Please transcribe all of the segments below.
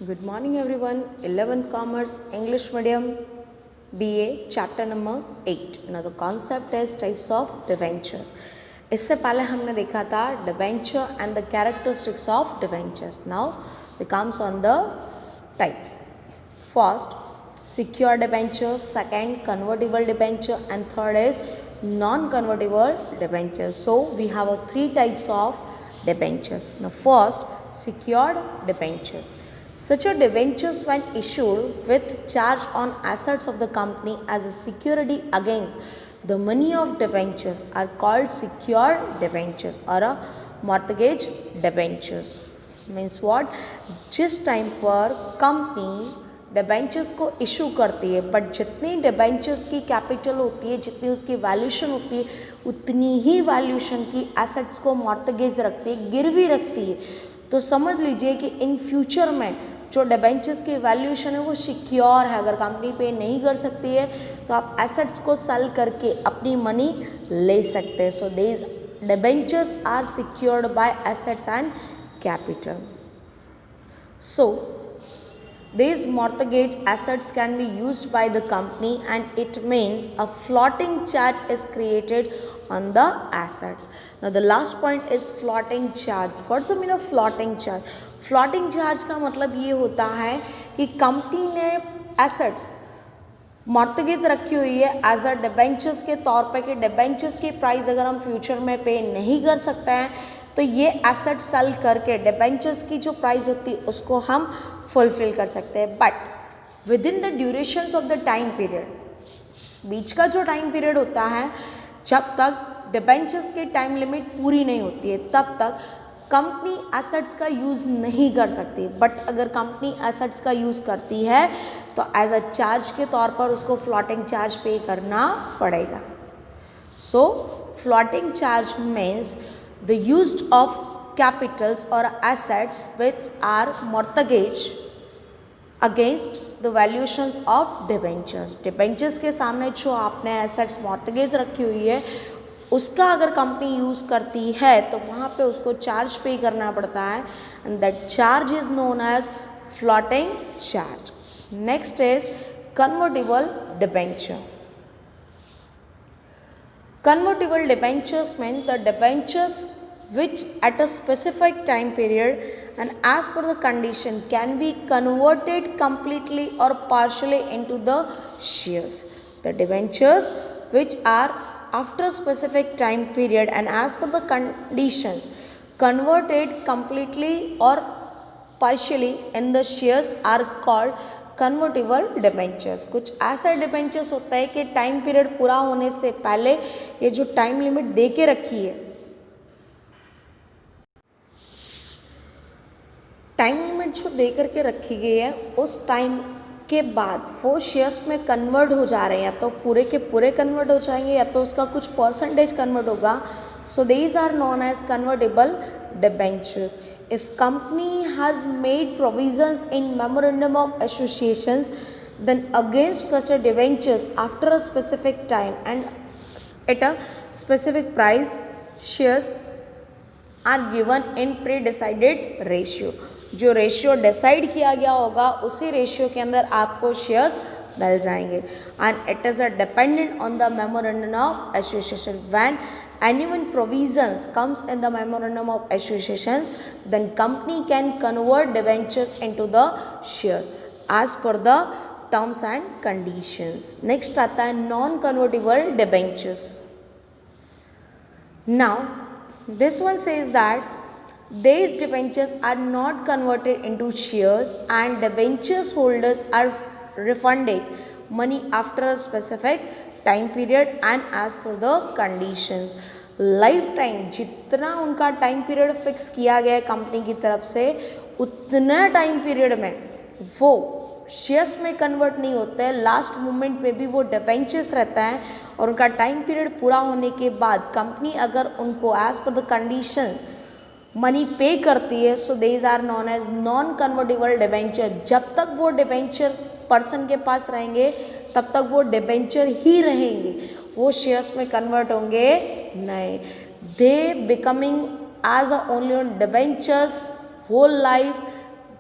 Good morning everyone. 11th Commerce English Medium BA chapter number 8. Now the concept is types of debentures. इससे पहले हमने देखा था debenture and the characteristics of debentures. Now we comes on the types. First, secure debenture, second convertible debenture, and third is non-convertible debenture. So we have three types of debentures. Now first, secured debentures. Such a debentures when issued with charge on assets of the company as a security against the money of debentures are called secured debentures or a mortgage debentures. Means what? जिस time पर company debentures को issue करती है but जितनी debentures की capital होती है, जितनी उसकी वैल्यूशन होती है, उतनी ही वैल्यूशन की एसेट्स को मॉर्टगेज रखती है, गिरवी रखती है. तो समझ लीजिए कि इन फ्यूचर में जो डिबेंचर्स की वैल्यूशन है वो सिक्योर है. अगर कंपनी पे नहीं कर सकती है तो आप एसेट्स को सेल करके अपनी मनी ले सकते हैं. So these debentures are secured by assets and capital. So these mortgage assets can be used by the company and it means a floating charge is created on the assets. Now the last point is floating charge. What's the meaning of floating charge? Floating charge का मतलब ये होता है कि company ने assets mortgage रखी हुई है एज अ डिबेंचर्स के तौर पे कि डिबेंचर्स की प्राइस अगर हम फ्यूचर में पे नहीं कर सकते हैं तो ये एसेट सेल करके डिबेंचर्स की जो प्राइस होती है उसको हम फुलफिल कर सकते हैं. But within the durations of the time period, बीच का जो टाइम पीरियड होता है जब तक डिबेंचर्स की टाइम लिमिट पूरी नहीं होती है तब तक कंपनी एसेट्स का यूज़ नहीं कर सकती. बट अगर कंपनी एसेट्स का यूज़ करती है तो एज अ चार्ज के तौर पर उसको फ्लोटिंग चार्ज पे करना पड़ेगा. So floating charge means the use of capitals और assets which are mortgage against the valuations of debentures. Debentures के सामने जो आपने एसेट्स मॉर्टगेज रखी हुई है उसका अगर कंपनी यूज़ करती है तो वहाँ पे उसको चार्ज पे करना पड़ता है and that charge is known as floating charge. Next is convertible debenture. Convertible debentures mean the debentures which at a specific time period and as per the condition can be converted completely or partially into the shares. The debentures which are after specific time period and as per the conditions converted completely or partially in the shares are called convertible debentures. कुछ ऐसा debentures होता है कि time period पूरा होने से पहले ये जो टाइम लिमिट दे के रखी है, टाइम लिमिट जो दे करके रखी गई है उस टाइम के बाद वो शेयर्स में कन्वर्ट हो जा रहे हैं, या तो पूरे के पूरे कन्वर्ट हो जाएंगे या तो उसका कुछ परसेंटेज कन्वर्ट होगा. So these are known as convertible debentures. If company has made provisions in memorandum of associations, then against such a debentures after a specific time and at a specific price, shares are given in pre-decided ratio. जो ratio decide किया गया होगा उसी ratio के अंदर आपको shares मिल जाएंगे. And it is a dependent on the memorandum of association. When any provisions comes in the memorandum of associations, then company can convert debentures into the shares as per the terms and conditions. Next आता है non convertible debentures. Now this one says that these debentures are not converted into shares and debentures holders are refunded money after a specific time period and as per the conditions. Lifetime जितना उनका time period fix किया गया है company की तरफ से उतना time period में वो शेयर्स में कन्वर्ट नहीं होते हैं. लास्ट मोमेंट में भी वो डिबेंचर्स रहता है और उनका टाइम पीरियड पूरा होने के बाद कंपनी अगर उनको as per the conditions money पे करती है so these are non as non convertible debenture. जब तक वो डिबेंचर पर्सन के पास रहेंगे तब तक वो डिबेंचर ही रहेंगे, वो शेयर्स में कन्वर्ट होंगे नहीं. They becoming as a only on debentures whole life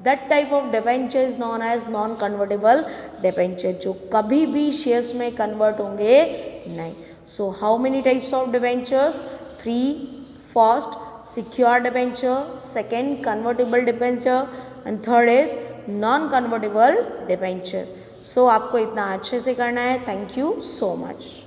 that type of debenture is non as non convertible debenture, जो कभी भी शेयर्स में कन्वर्ट होंगे नहीं. So how many types of debentures? 3. First secure debenture, second convertible debenture and third is non convertible debenture. So आपको इतना अच्छे से करना है. Thank you so much.